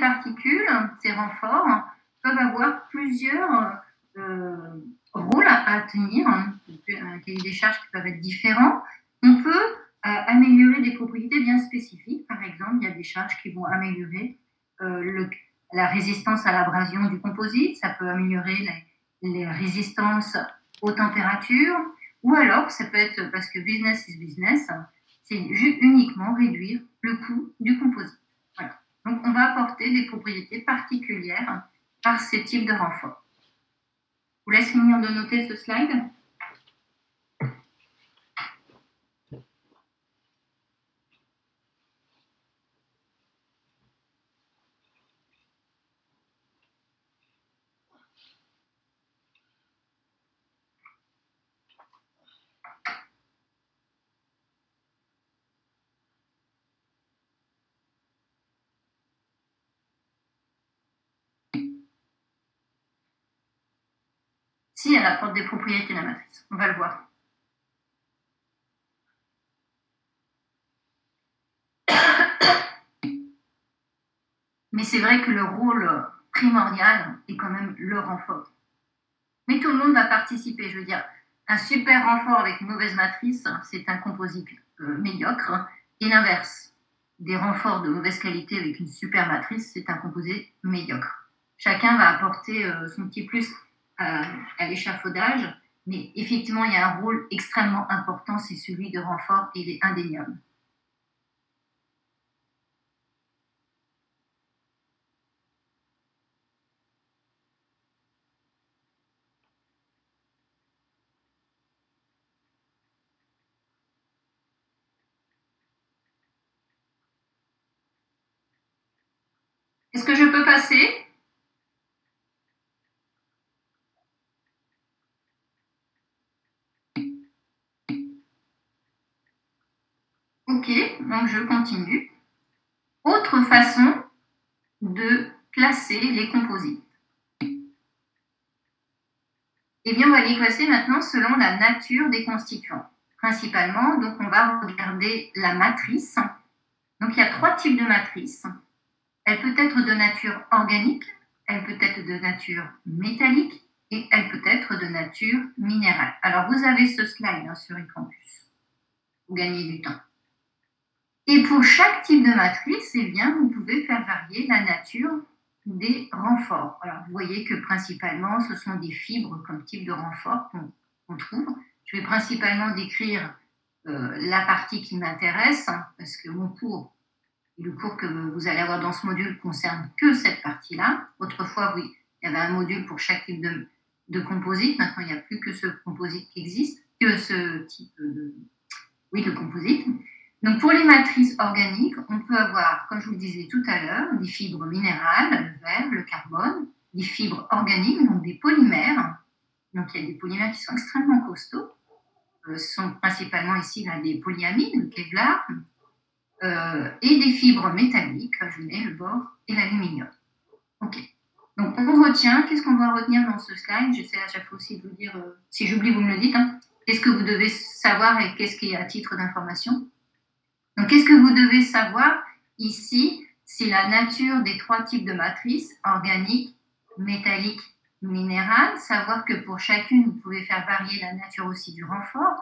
particules, ces renforts, peuvent avoir plusieurs rôles à tenir, un cahier des charges qui peuvent être différents. On peut améliorer des propriétés bien spécifiques. Par exemple, il y a des charges qui vont améliorer la résistance à l'abrasion du composite, ça peut améliorer les résistances aux températures, ou alors ça peut être, parce que business is business, c'est uniquement réduire le coût du composite. Voilà. Donc on va apporter des propriétés particulières par ces types de renforts. Je vous laisse finir de noter ce slide. Si elle apporte des propriétés, la matrice, on va le voir. Mais c'est vrai que le rôle primordial est quand même le renfort. Mais tout le monde va participer, je veux dire. Un super renfort avec une mauvaise matrice, c'est un composite médiocre. Et l'inverse, des renforts de mauvaise qualité avec une super matrice, c'est un composé médiocre. Chacun va apporter son petit plus à l'échafaudage, mais effectivement, il y a un rôle extrêmement important, c'est celui de renfort, et il est indéniable. Est-ce que je peux passer ? Ok, donc je continue. Autre façon de classer les composites. Eh bien, on va les classer maintenant selon la nature des constituants. Principalement, donc on va regarder la matrice. Donc il y a 3 types de matrices. Elle peut être de nature organique, elle peut être de nature métallique et elle peut être de nature minérale. Alors vous avez ce slide sur eCampus. Vous gagnez du temps. Et pour chaque type de matrice, eh bien, vous pouvez faire varier la nature des renforts. Alors, vous voyez que principalement, ce sont des fibres comme type de renfort qu'on trouve. Je vais principalement décrire la partie qui m'intéresse, parce que mon cours, le cours que vous allez avoir dans ce module concerne que cette partie-là. Autrefois, oui, il y avait un module pour chaque type de composite. Maintenant, il n'y a plus que ce composite qui existe, que ce type de composite. Donc, pour les matrices organiques, on peut avoir, comme je vous le disais tout à l'heure, des fibres minérales, le verre, le carbone, des fibres organiques, donc des polymères. Donc, il y a des polymères qui sont extrêmement costauds. Ce sont principalement ici là, des polyamides, le Kevlar, et des fibres métalliques, je mets le bore et l'aluminium. Ok. Donc, on retient, qu'est-ce qu'on doit retenir dans ce slide? J'essaie à chaque fois aussi de vous dire, si j'oublie, vous me le dites. Qu'est-ce que vous devez savoir et qu'est-ce qui est à titre d'information? Donc, qu'est-ce que vous devez savoir ici? C'est la nature des 3 types de matrices, organique, métallique, minérale. Savoir que pour chacune, vous pouvez faire varier la nature aussi du renfort.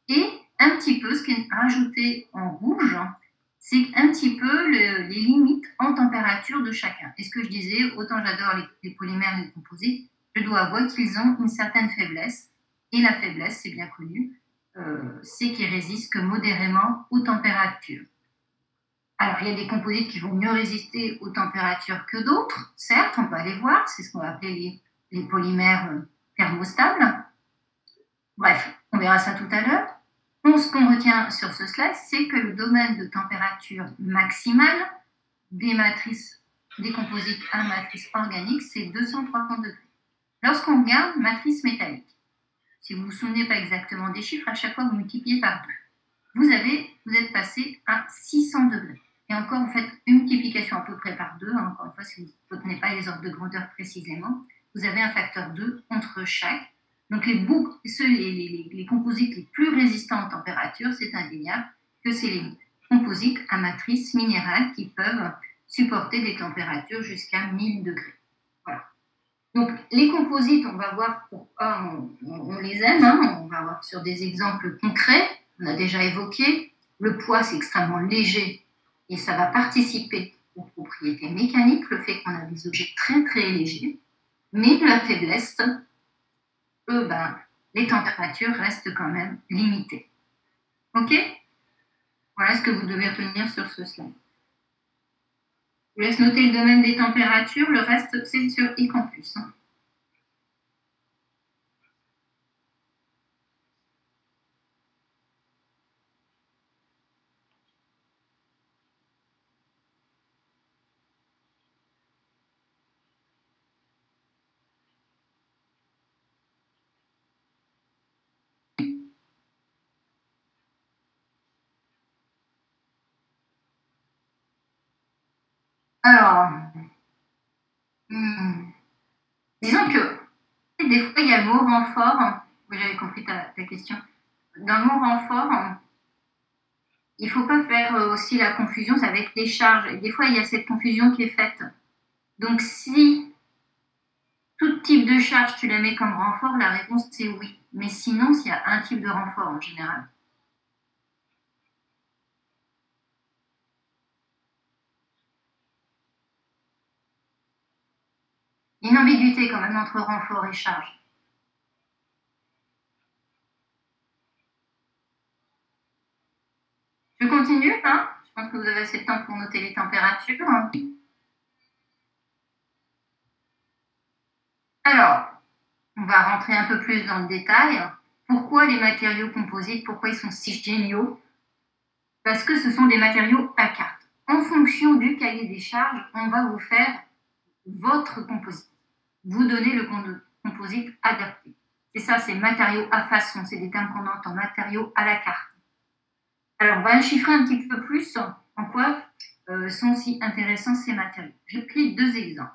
Et un petit peu, ce qui est rajouté en rouge, c'est un petit peu les limites en température de chacun. Et ce que je disais, autant j'adore les polymères et les composites, je dois avouer qu'ils ont une certaine faiblesse. Et la faiblesse, c'est bien connu, c'est qu'ils résistent que modérément aux températures. Alors, il y a des composites qui vont mieux résister aux températures que d'autres. Certes, on peut aller voir, c'est ce qu'on va appeler les polymères thermostables. Bref, on verra ça tout à l'heure. Ce qu'on retient sur ce slide, c'est que le domaine de température maximale des matrices, des composites à matrice organique, c'est 230 degrés. Lorsqu'on regarde matrice métallique, si vous ne vous souvenez pas exactement des chiffres, à chaque fois vous multipliez par 2. Vous êtes passé à 600 degrés. Et encore, vous faites une multiplication à peu près par 2. Encore une fois, si vous ne retenez pas les ordres de grandeur précisément, vous avez un facteur 2 entre chaque. Donc les composites les plus résistants aux températures, c'est indéniable que c'est les composites à matrice minérale qui peuvent supporter des températures jusqu'à 1000 degrés. Voilà. Donc, les composites, on va voir pourquoi on les aime. Hein. On va voir sur des exemples concrets. On a déjà évoqué. Le poids, c'est extrêmement léger et ça va participer aux propriétés mécaniques, le fait qu'on a des objets très très légers. Mais la faiblesse, les températures restent quand même limitées. OK? Voilà ce que vous devez retenir sur ce slide. Je vous laisse noter le domaine des températures. Le reste, c'est sur eCampus. Hein. Alors, disons que des fois, il y a le mot renfort. Oui, j'avais compris ta question. Dans le mot renfort, il ne faut pas faire aussi la confusion avec les charges. Et des fois, il y a cette confusion qui est faite. Donc, si tout type de charge, tu la mets comme renfort, la réponse, c'est oui. Mais sinon, s'il y a un type de renfort en général. Il y a une ambiguïté quand même entre renfort et charge. Je continue, hein? Je pense que vous avez assez de temps pour noter les températures. Alors, on va rentrer un peu plus dans le détail. Pourquoi les matériaux composites, pourquoi ils sont si géniaux? Parce que ce sont des matériaux à carte. En fonction du cahier des charges, on va vous faire votre composite. Vous donner le composite adapté. C'est ça, c'est matériaux à façon. C'est des termes qu'on entend, matériaux à la carte. Alors, on va chiffrer un petit peu plus en quoi sont si intéressants ces matériaux. J'ai pris deux exemples.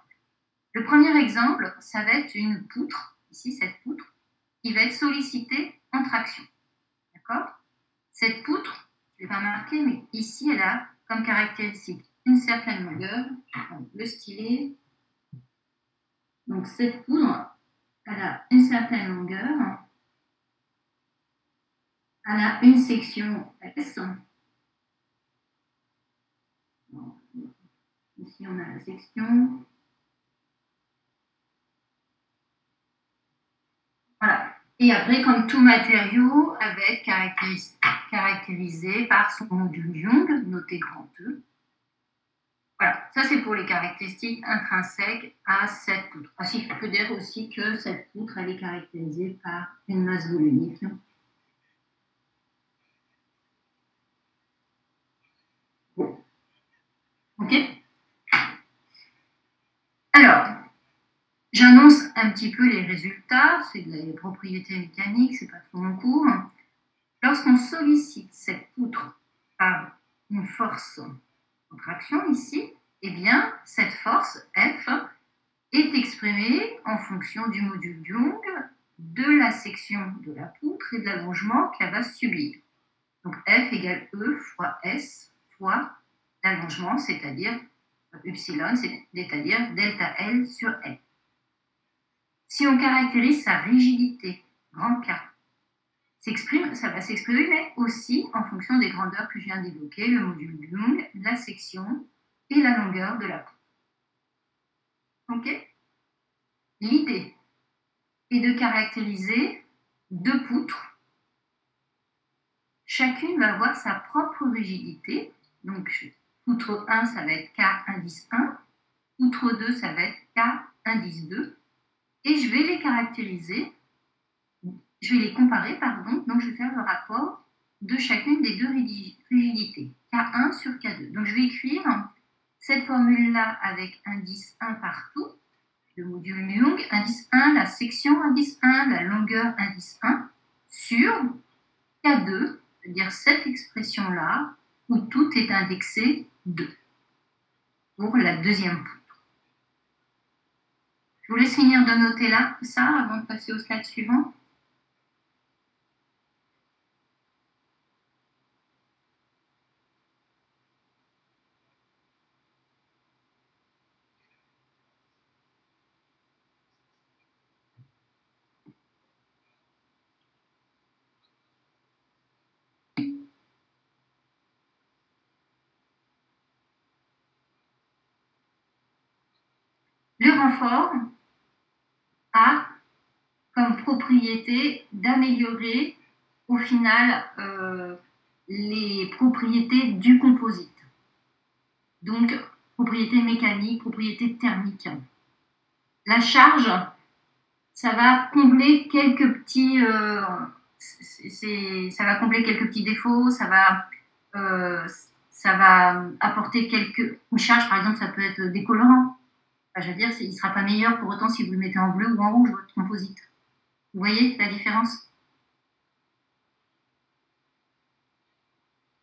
Le premier exemple, ça va être une poutre, ici cette poutre, qui va être sollicitée en traction. D'accord? Cette poutre, je ne l'ai pas marqué, mais ici, elle a comme caractéristique une certaine longueur. Le stylet. Donc, cette poudre, elle a une certaine longueur. Elle a une section S. Ici, on a la section. Voilà. Et après, comme tout matériau, elle va être caractérisé par son module Young, noté grand E. Voilà, ça c'est pour les caractéristiques intrinsèques à cette poutre. Ah, si, je peux dire aussi que cette poutre, elle est caractérisée par une masse volumique. Bon. OK? Alors, j'annonce un petit peu les résultats, c'est des propriétés mécaniques, c'est pas trop mon cours. Lorsqu'on sollicite cette poutre par une force en traction ici, eh bien, cette force F est exprimée en fonction du module Young, de la section de la poutre et de l'allongement qu'elle va subir. Donc F égale E fois S fois l'allongement, c'est-à-dire epsilon, c'est-à-dire delta L sur L. Si on caractérise sa rigidité, grand K, ça va s'exprimer mais aussi en fonction des grandeurs que je viens d'évoquer, le module Young, la section et la longueur de la poutre. OK? L'idée est de caractériser deux poutres. Chacune va avoir sa propre rigidité. Donc, poutre 1, ça va être K indice 1. Poutre 2, ça va être K indice 2. Et je vais les caractériser, je vais les comparer, pardon. Donc, je vais faire le rapport de chacune des deux rigidités. K1 sur K2. Donc, je vais écrire cette formule-là avec indice 1 partout. Le module Young, indice 1, la section indice 1, la longueur indice 1, sur K2, c'est-à-dire cette expression-là, où tout est indexé 2, pour la deuxième poutre. Je vous laisse finir de noter là, ça, avant de passer au slide suivant. renfort a comme propriété d'améliorer au final les propriétés du composite. Donc, propriétés mécaniques, propriétés thermiques. La charge, ça va combler quelques petits, ça va combler quelques petits défauts, ça va apporter une charge, par exemple, ça peut être décolorant. Enfin, je veux dire, il ne sera pas meilleur pour autant si vous le mettez en bleu ou en rouge, votre composite. Vous voyez la différence?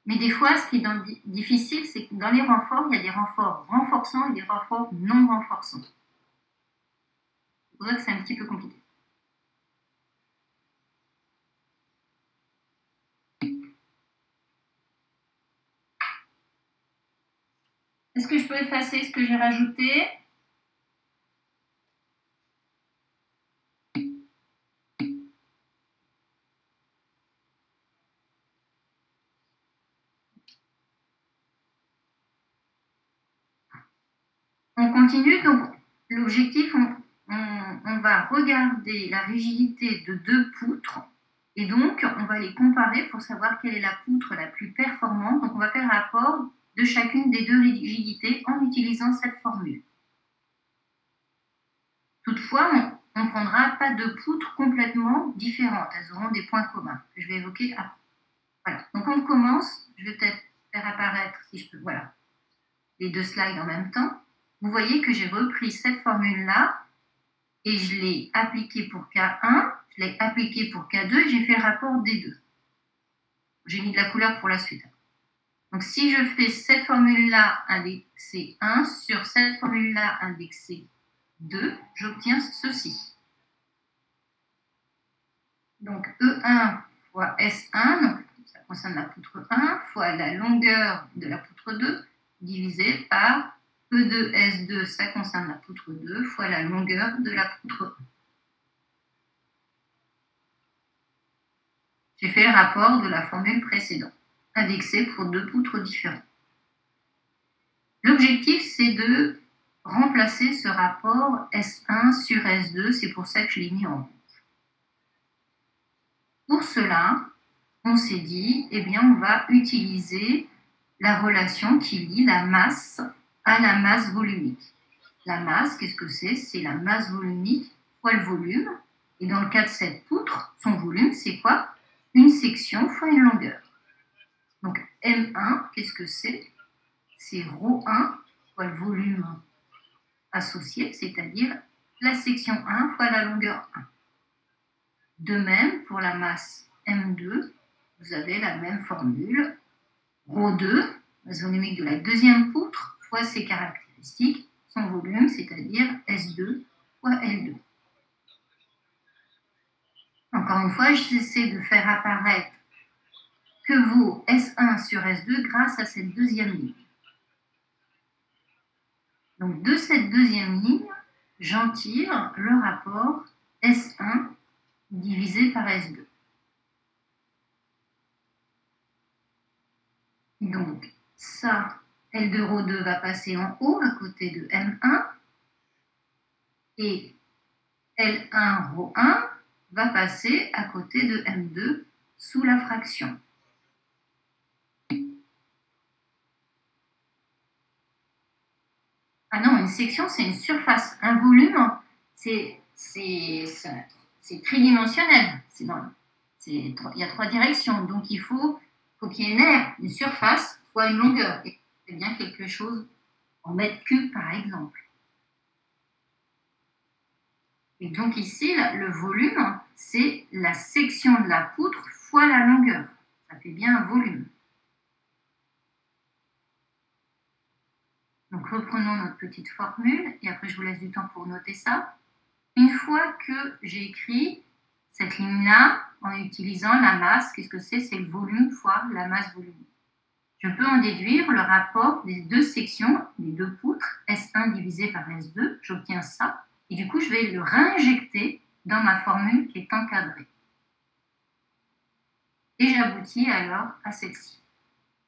Mais des fois, ce qui est difficile, c'est que dans les renforts, il y a des renforts renforçants et des renforts non renforçants. C'est pour ça que c'est un petit peu compliqué. Est-ce que je peux effacer ce que j'ai rajouté? On continue, donc l'objectif, on va regarder la rigidité de deux poutres et donc on va les comparer pour savoir quelle est la poutre la plus performante. Donc on va faire un rapport de chacune des deux rigidités en utilisant cette formule. Toutefois, on ne prendra pas de poutres complètement différentes. Elles auront des points communs que je vais évoquer après. Voilà. Donc on commence. Je vais peut-être faire apparaître, si je peux, voilà, les deux slides en même temps. Vous voyez que j'ai repris cette formule-là et je l'ai appliquée pour K1, je l'ai appliquée pour K2 et j'ai fait le rapport des deux. J'ai mis de la couleur pour la suite. Donc si je fais cette formule-là indexée 1 sur cette formule-là indexée 2, j'obtiens ceci. Donc E1 fois S1, donc ça concerne la poutre 1, fois la longueur de la poutre 2, divisé par E2S2, ça concerne la poutre 2, fois la longueur de la poutre 1. J'ai fait le rapport de la formule précédente, indexé pour deux poutres différentes. L'objectif, c'est de remplacer ce rapport S1 sur S2, c'est pour ça que je l'ai mis en rouge. Pour cela, on s'est dit, eh bien, on va utiliser la relation qui lie la masse à la masse volumique. La masse, qu'est-ce que c'est? C'est la masse volumique fois le volume. Et dans le cas de cette poutre, son volume, c'est quoi? Une section fois une longueur. Donc M1, qu'est-ce que c'est? C'est ρ1 fois le volume associé, c'est-à-dire la section 1 fois la longueur 1. De même, pour la masse M2, vous avez la même formule. ρ2, masse volumique de la deuxième poutre, fois ses caractéristiques, son volume, c'est-à-dire S2 fois L2. Encore une fois, j'essaie de faire apparaître que vaut S1 sur S2 grâce à cette deuxième ligne. Donc de cette deuxième ligne, j'en tire le rapport S1 divisé par S2. Donc ça, L2ρ2 va passer en haut à côté de M1 et L1ρ1 va passer à côté de M2 sous la fraction. Ah non, une section, c'est une surface. Un volume, c'est tridimensionnel. Il y a trois directions. Donc, il faut qu'il y ait un air, une surface, fois une longueur. Et c'est bien quelque chose en mètres cubes, par exemple. Et donc, ici, le volume, c'est la section de la poutre fois la longueur. Ça fait bien un volume. Donc, reprenons notre petite formule. Et après, je vous laisse du temps pour noter ça. Une fois que j'ai écrit cette ligne-là, en utilisant la masse, qu'est-ce que c'est? C'est le volume fois la masse volumique. Je peux en déduire le rapport des deux sections, des deux poutres, S1 divisé par S2, j'obtiens ça, et du coup, je vais le réinjecter dans ma formule qui est encadrée. Et j'aboutis alors à celle-ci.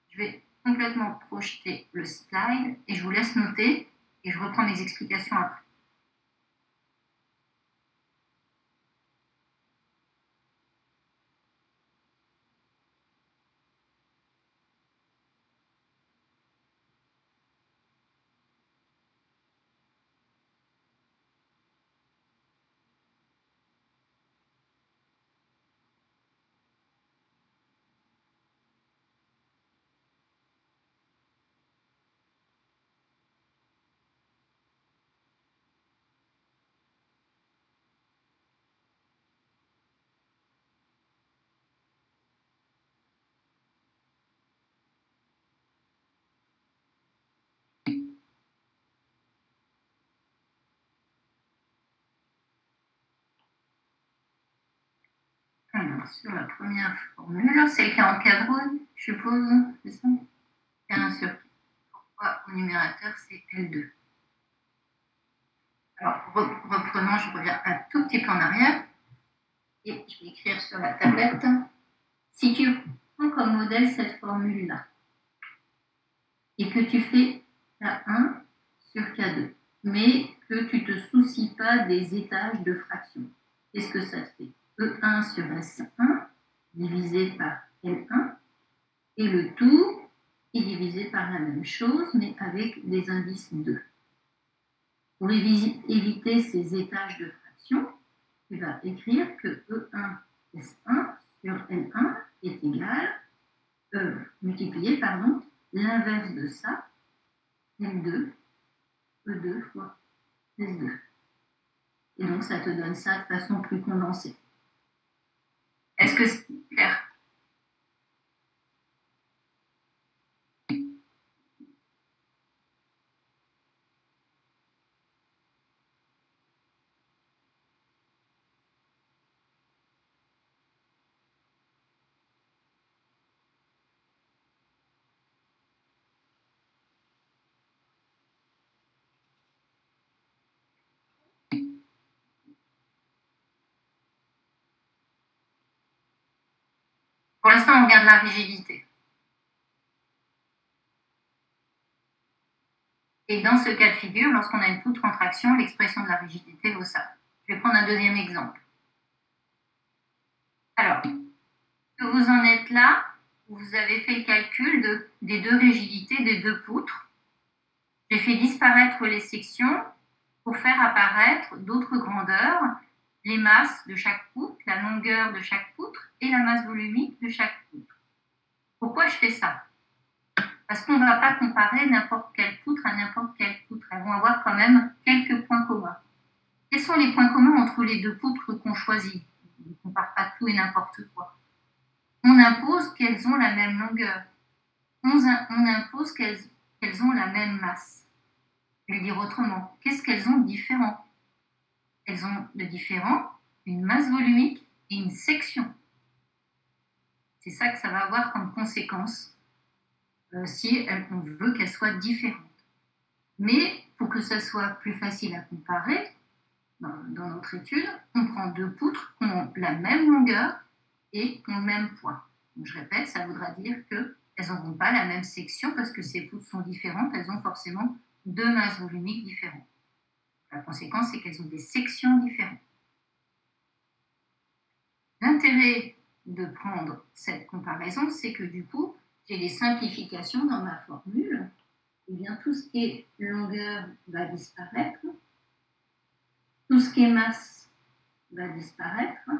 Je vais complètement projeter le slide, et je vous laisse noter, et je reprends mes explications après. Alors, sur la première formule, c'est le cas encadré, je suppose, c'est ça? Bien sûr. Pourquoi au numérateur, c'est L2? Alors, reprenons, je reviens un tout petit peu en arrière. Et je vais écrire sur la tablette. Si tu prends comme modèle cette formule-là, et que tu fais K1 sur K2, mais que tu ne te soucies pas des étages de fraction, qu'est-ce que ça te fait? E1 sur S1 divisé par L1, et le tout est divisé par la même chose, mais avec des indices 2. Pour éviter ces étages de fraction, tu vas écrire que E1 S1 sur L1 est égal, multiplié par l'inverse de ça, L2, E2 fois S2. Et donc, ça te donne ça de façon plus condensée. Est-ce que c'est clair? Pour l'instant, on regarde la rigidité. Et dans ce cas de figure, lorsqu'on a une poutre en traction, l'expression de la rigidité vaut ça. Je vais prendre un deuxième exemple. Alors, que vous en êtes là, vous avez fait le calcul des deux rigidités des deux poutres. J'ai fait disparaître les sections pour faire apparaître d'autres grandeurs, les masses de chaque poutre, la longueur de chaque poutre et la masse volumique de chaque poutre. Pourquoi je fais ça? Parce qu'on ne va pas comparer n'importe quelle poutre à n'importe quelle poutre. Elles vont avoir quand même quelques points communs. Quels sont les points communs entre les deux poutres qu'on choisit? On ne compare pas tout et n'importe quoi. On impose qu'elles ont la même longueur. On impose qu'elles ont la même masse. Je vais le dire autrement. Qu'est-ce qu'elles ont de différent? Elles ont de différent une masse volumique et une section. C'est ça que ça va avoir comme conséquence si on veut qu'elles soient différentes. Mais pour que ça soit plus facile à comparer, dans notre étude, on prend deux poutres qui ont la même longueur et qui ont le même poids. Donc, je répète, ça voudra dire qu'elles n'auront pas la même section parce que ces poutres sont différentes, elles ont forcément deux masses volumiques différentes. La conséquence, c'est qu'elles ont des sections différentes. L'intérêt de prendre cette comparaison, c'est que du coup, j'ai des simplifications dans ma formule. Et bien, tout ce qui est longueur va disparaître, tout ce qui est masse va disparaître,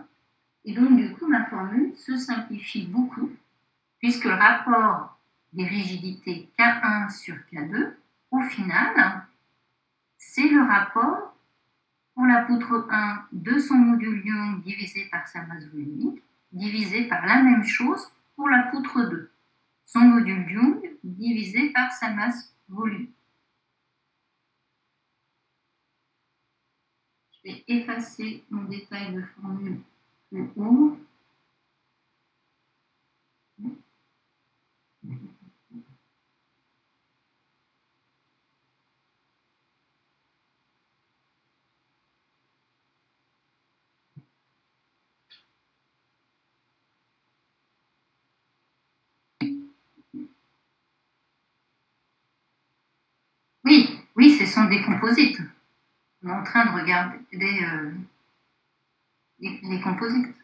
et donc du coup, ma formule se simplifie beaucoup, puisque le rapport des rigidités K1 sur K2, au final, c'est le rapport pour la poutre 1 de son module Young divisé par sa masse volumique, divisé par la même chose pour la poutre 2, son module Young divisé par sa masse volumique. Je vais effacer mon détail de formule plus haut. Oui, ce sont des composites. On est en train de regarder les composites.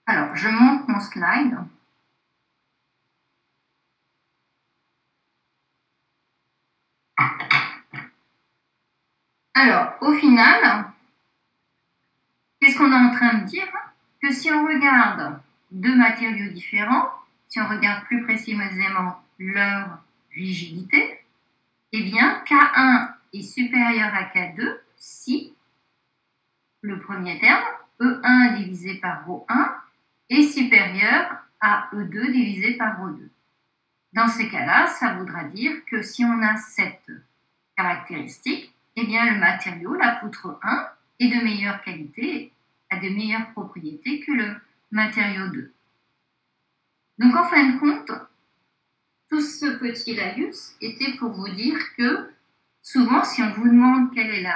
Alors, je monte mon slide. Alors, au final, qu'est-ce qu'on est en train de dire? Que si on regarde deux matériaux différents, si on regarde plus précisément leur rigidité, eh bien, K1 est supérieur à K2 si le premier terme, E1 divisé par ρ1, est supérieur à E2 divisé par ρ2. Dans ces cas-là, ça voudra dire que si on a cette caractéristique, eh bien, le matériau, la poutre 1, est de meilleure qualité, a de meilleures propriétés que matériau 2. Donc en fin de compte, tout ce petit laïus était pour vous dire que souvent, si on vous demande quelle est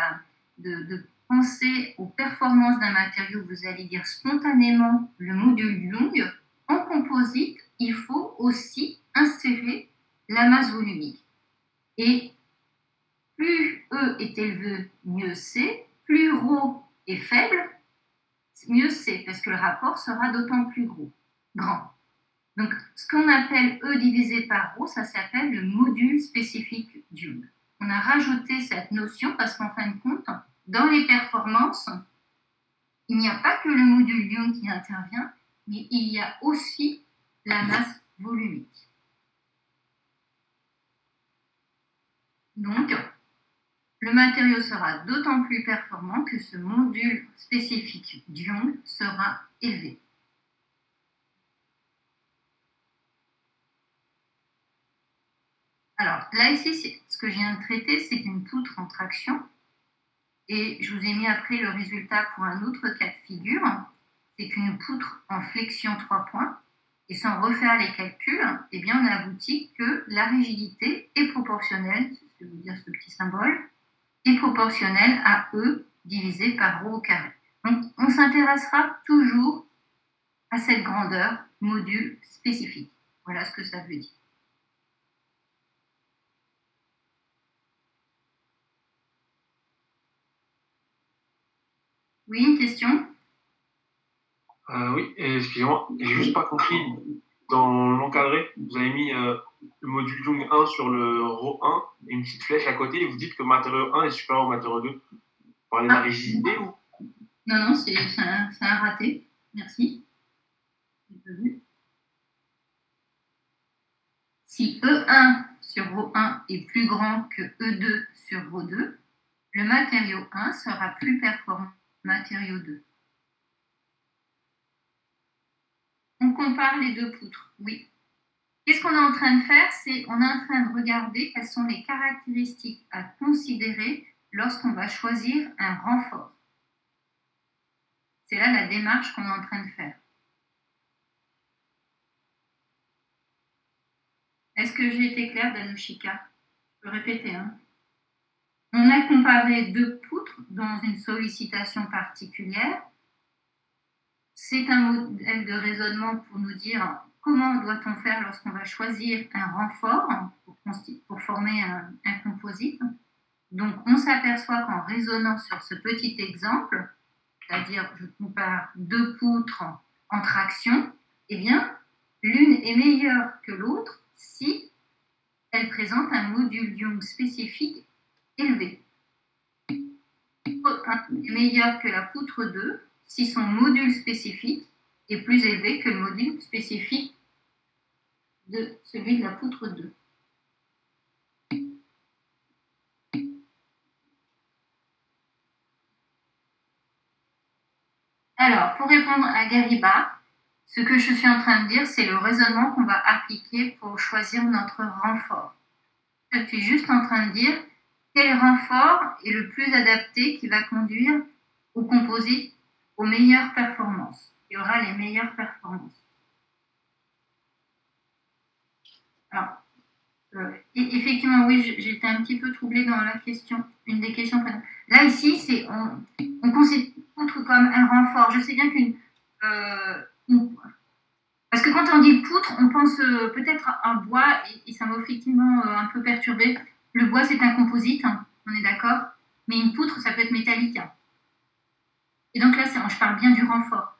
de penser aux performances d'un matériau, vous allez dire spontanément le module Young. En composite, il faut aussi insérer la masse volumique. Et plus E est élevé, mieux c'est. Plus ρ est faible, mieux c'est, parce que le rapport sera d'autant plus grand. Donc, ce qu'on appelle E divisé par ρ, ça s'appelle le module spécifique Young. On a rajouté cette notion parce qu'en fin de compte, dans les performances, il n'y a pas que le module Young qui intervient, mais il y a aussi la masse volumique. Donc, le matériau sera d'autant plus performant que ce module spécifique Young sera élevé. Alors, là, ici, ce que je viens de traiter, c'est une poutre en traction. Et je vous ai mis après le résultat pour un autre cas de figure. C'est qu'une poutre en flexion 3 points. Et sans refaire les calculs, eh bien, on a abouti que la rigidité est proportionnelle, c'est ce que veut dire ce petit symbole, est proportionnelle à E divisé par ρ au carré. Donc, on s'intéressera toujours à cette grandeur module spécifique. Voilà ce que ça veut dire. Oui, une question? Oui, excusez-moi, j'ai juste pas compris. Dans l'encadré, vous avez mis le module Young 1 sur le ρ1 et une petite flèche à côté et vous dites que matériau 1 est supérieur au matériau 2. Vous parlez de la rigidité ou? Non, c'est un raté. Merci. Si E1 sur ρ1 est plus grand que E2 sur ρ2, le matériau 1 sera plus performant que le matériau 2. On compare les deux poutres, oui. Qu'est-ce qu'on est en train de faire? C'est on est en train de regarder quelles sont les caractéristiques à considérer lorsqu'on va choisir un renfort. C'est là la démarche qu'on est en train de faire. Est-ce que j'ai été claire, Danushika? Je peux répéter, hein? On a comparé deux poutres dans une sollicitation particulière. C'est un modèle de raisonnement pour nous dire comment doit-on faire lorsqu'on va choisir un renfort pour former un composite. Donc, on s'aperçoit qu'en raisonnant sur ce petit exemple, c'est-à-dire je compare deux poutres en traction, eh bien, l'une est meilleure que l'autre si elle présente un module Young spécifique élevé. Un est meilleur que la poutre 2 si son module spécifique est plus élevé que le module spécifique de celui de la poutre 2. Alors, pour répondre à Gariba, ce que je suis en train de dire, c'est le raisonnement qu'on va appliquer pour choisir notre renfort. Je suis juste en train de dire quel renfort est le plus adapté qui va conduire au composite aux meilleures performances, qui aura les meilleures performances. Alors, effectivement, oui, j'étais un petit peu troublée dans la question, une des questions. Là, ici, c'est on considère poutre comme un renfort. Je sais bien parce que quand on dit poutre, on pense peut-être à un bois, et ça m'a effectivement un peu perturbé. Le bois, c'est un composite, hein, on est d'accord, mais une poutre, ça peut être métallique. Hein. Et donc là, je parle bien du renfort.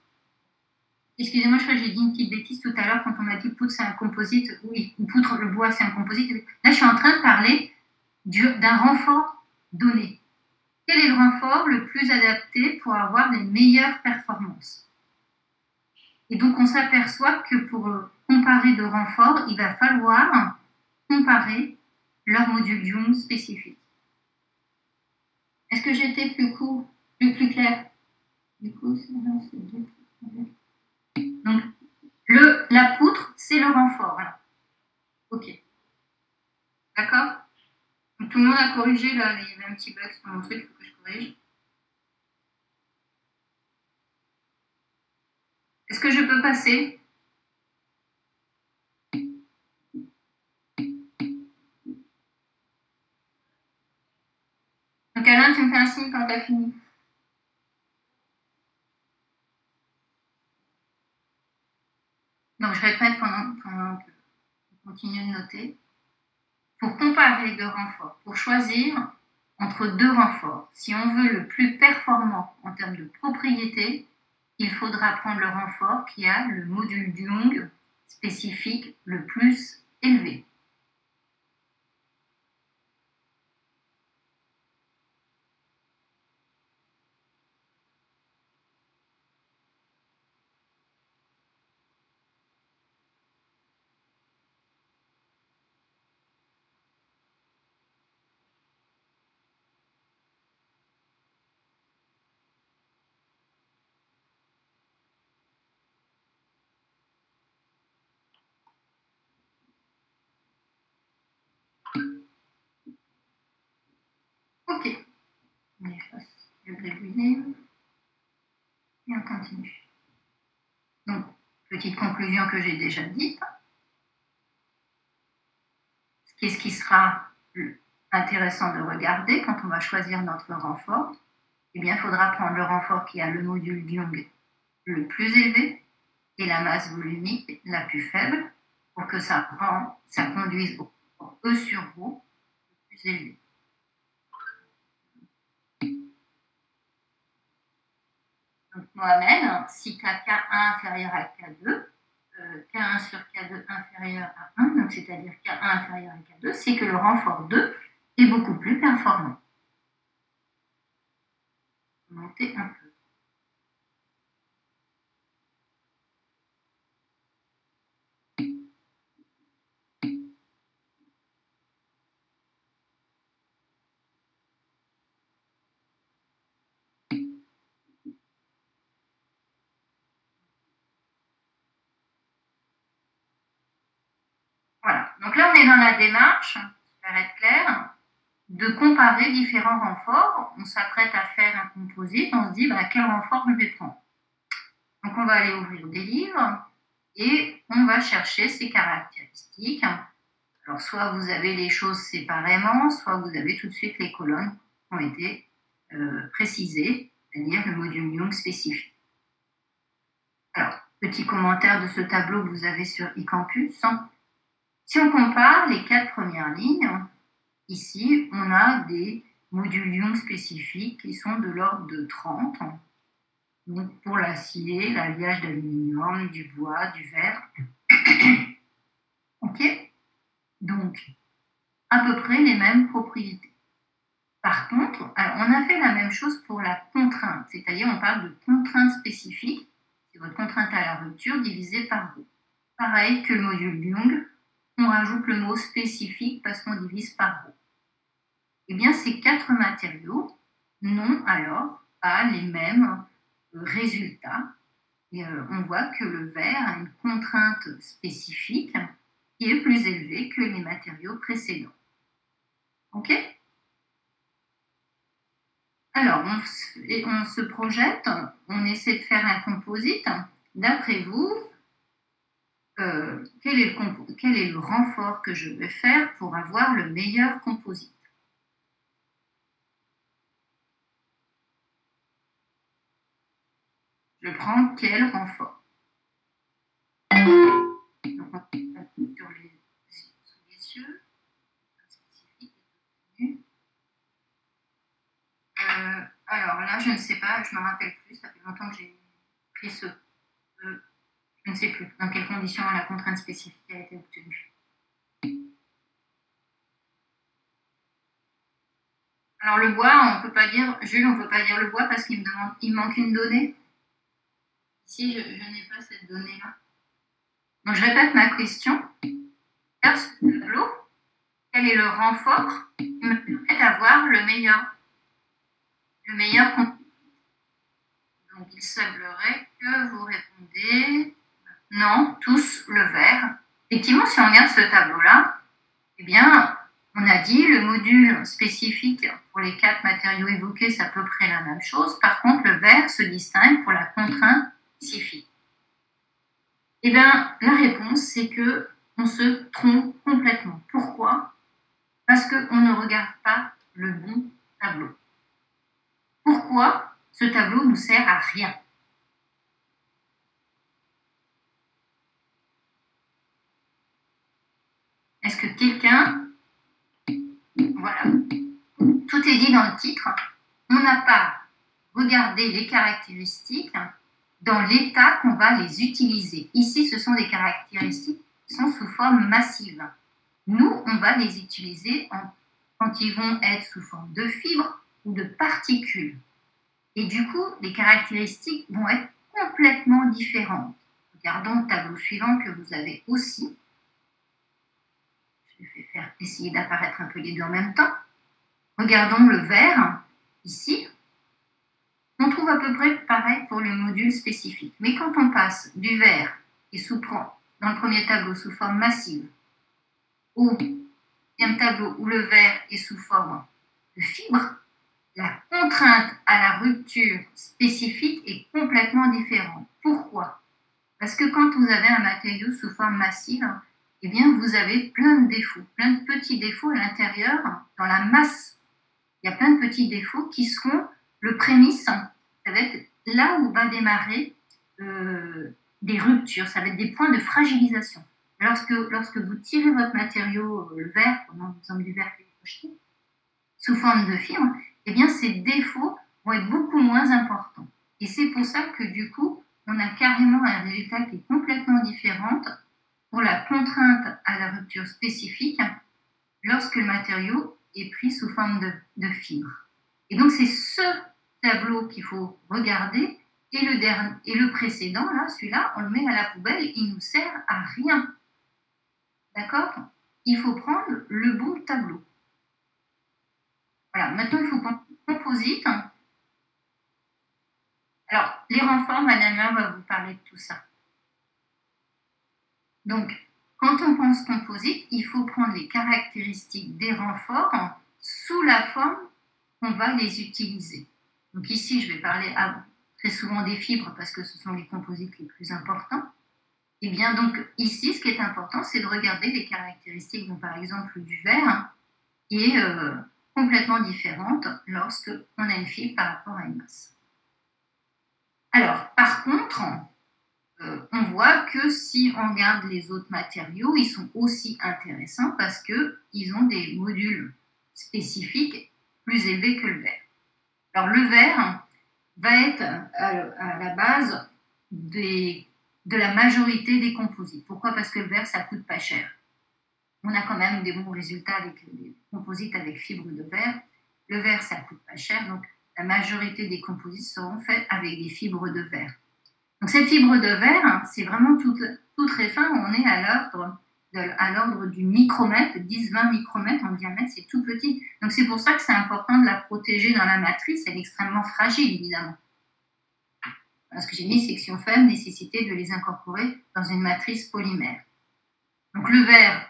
Excusez-moi, je crois que j'ai dit une petite bêtise tout à l'heure quand on a dit poutre, c'est un composite. Oui, une poutre, le bois, c'est un composite. Là, je suis en train de parler d'un renfort donné. Quel est le renfort le plus adapté pour avoir les meilleures performances? Et donc, on s'aperçoit que pour comparer deux renforts, il va falloir comparer leur module Young spécifique. Est-ce que j'ai été plus clair? Du coup, c'est deux. Donc, la poutre, c'est le renfort. Là. OK. D'accord? Donc, tout le monde a corrigé, là, il y avait un petit bug sur mon truc, il faut que je corrige. Est-ce que je peux passer. Donc Alain, tu me fais un signe quand tu as fini. Donc je répète pendant que vous continuez de noter. Pour comparer deux renforts, pour choisir entre deux renforts, si on veut le plus performant en termes de propriété, il faudra prendre le renfort qui a le module Young spécifique le plus élevé. Ok, on efface le gribouillis et on continue. Donc, petite conclusion que j'ai déjà dite. Qu'est-ce qui sera intéressant de regarder quand on va choisir notre renfort? Eh bien, il faudra prendre le renfort qui a le module Young le plus élevé et la masse volumique la plus faible pour que ça conduise au E sur ρ le plus élevé. Donc, Mohamed, si tu as K1 inférieur à K2, K1 sur K2 inférieur à 1, donc c'est-à-dire K1 inférieur à K2, c'est que le renfort 2 est beaucoup plus performant. Monter un peu. Voilà, donc là on est dans la démarche, j'espère être clair, de comparer différents renforts. On s'apprête à faire un composite, on se dit quel renfort je vais prendre. Donc on va aller ouvrir des livres et on va chercher ses caractéristiques. Alors soit vous avez les choses séparément, soit vous avez tout de suite les colonnes qui ont été précisées, c'est-à-dire le module Young spécifique. Alors, petit commentaire de ce tableau que vous avez sur eCampus. Si on compare les 4 premières lignes, ici, on a des modules Young spécifiques qui sont de l'ordre de 30. Donc pour l'acier, l'alliage d'aluminium, du bois, du verre. Ok? Donc, à peu près les mêmes propriétés. Par contre, alors on a fait la même chose pour la contrainte, c'est-à-dire on parle de contrainte spécifique, c'est votre contrainte à la rupture divisée par ρ. Pareil que le module Young, on rajoute le mot spécifique parce qu'on divise par ρ. Eh bien, ces 4 matériaux n'ont alors pas les mêmes résultats. Et on voit que le verre a une contrainte spécifique qui est plus élevée que les matériaux précédents. Ok? Alors, on se projette, on essaie de faire un composite. D'après vous, quel est le renfort que je vais faire pour avoir le meilleur composite? Je prends quel renfort? Donc, on va sur les yeux. Spécifique est obtenu. Alors là, je ne sais pas, je ne me rappelle plus, ça fait longtemps que j'ai pris ce... je ne sais plus dans quelles conditions la contrainte spécifique a été obtenue. Alors le bois, on ne peut pas dire, Jules, on ne peut pas dire le bois parce qu'il manque une donnée. Ici, je n'ai pas cette donnée-là. Donc je répète ma question. Dans ce tableau, quel est le renfort qui me permet d'avoir le meilleur composite? Donc il semblerait que vous répondez non, tous le vert. Effectivement, si on regarde ce tableau-là, eh bien, on a dit le module spécifique pour les 4 matériaux évoqués, c'est à peu près la même chose. Par contre, le vert se distingue pour la contrainte spécifique. Eh bien, la réponse, c'est que on se trompe complètement. Pourquoi? Parce qu'on ne regarde pas le bon tableau. Pourquoi ce tableau nous sert à rien? Est-ce que quelqu'un... Voilà. Tout est dit dans le titre. On n'a pas regardé les caractéristiques dans l'état qu'on va les utiliser. Ici, ce sont des caractéristiques qui sont sous forme massive. Nous, on va les utiliser quand ils vont être sous forme de fibres ou de particules. Et du coup, les caractéristiques vont être complètement différentes. Regardons le tableau suivant que vous avez aussi. Je vais essayer d'apparaître un peu les deux en même temps. Regardons le vert, ici. On trouve à peu près pareil pour le module spécifique. Mais quand on passe du vert qui sous-prend dans le premier tableau sous forme massive au deuxième tableau où le vert est sous forme de fibre, la contrainte à la rupture spécifique est complètement différente. Pourquoi? Parce que quand vous avez un matériau sous forme massive, eh bien vous avez plein de défauts, plein de petits défauts à l'intérieur, dans la masse. Il y a plein de petits défauts qui seront le prémisse. Ça va être là où va démarrer des ruptures, ça va être des points de fragilisation. Lorsque vous tirez votre matériau, le verre, prenons l'exemple du verre qui est projeté, sous forme de fibre, eh bien ces défauts vont être beaucoup moins importants. Et c'est pour ça que du coup, on a carrément un résultat qui est complètement différent pour la contrainte à la rupture spécifique lorsque le matériau est pris sous forme de fibre. Et donc c'est ce tableau qu'il faut regarder, et le précédent, là, celui-là, on le met à la poubelle, il ne nous sert à rien. D'accord? Il faut prendre le bon tableau. Voilà, maintenant il faut prendre le composite. Alors, les renforts, Madame va vous parler de tout ça. Donc, quand on pense composite, il faut prendre les caractéristiques des renforts sous la forme qu'on va les utiliser. Donc ici, je vais parler très souvent des fibres parce que ce sont les composites les plus importants. Et bien donc ici, ce qui est important, c'est de regarder les caractéristiques, donc, par exemple du verre, qui est complètement différente lorsqu'on a une fibre par rapport à une masse. Alors, par contre, on voit que si on regarde les autres matériaux, ils sont aussi intéressants parce qu'ils ont des modules spécifiques plus élevés que le verre. Alors le verre va être à la base de la majorité des composites. Pourquoi? Parce que le verre, ça ne coûte pas cher. On a quand même des bons résultats avec les composites avec fibres de verre. Le verre, ça ne coûte pas cher, donc la majorité des composites seront faits avec des fibres de verre. Donc cette fibre de verre, c'est vraiment tout très fin, on est à l'ordre du micromètre, 10-20 micromètres en diamètre, c'est tout petit. Donc c'est pour ça que c'est important de la protéger dans la matrice, elle est extrêmement fragile évidemment. Ce que j'ai mis, c'est que si on fait nécessité de les incorporer dans une matrice polymère. Donc le verre,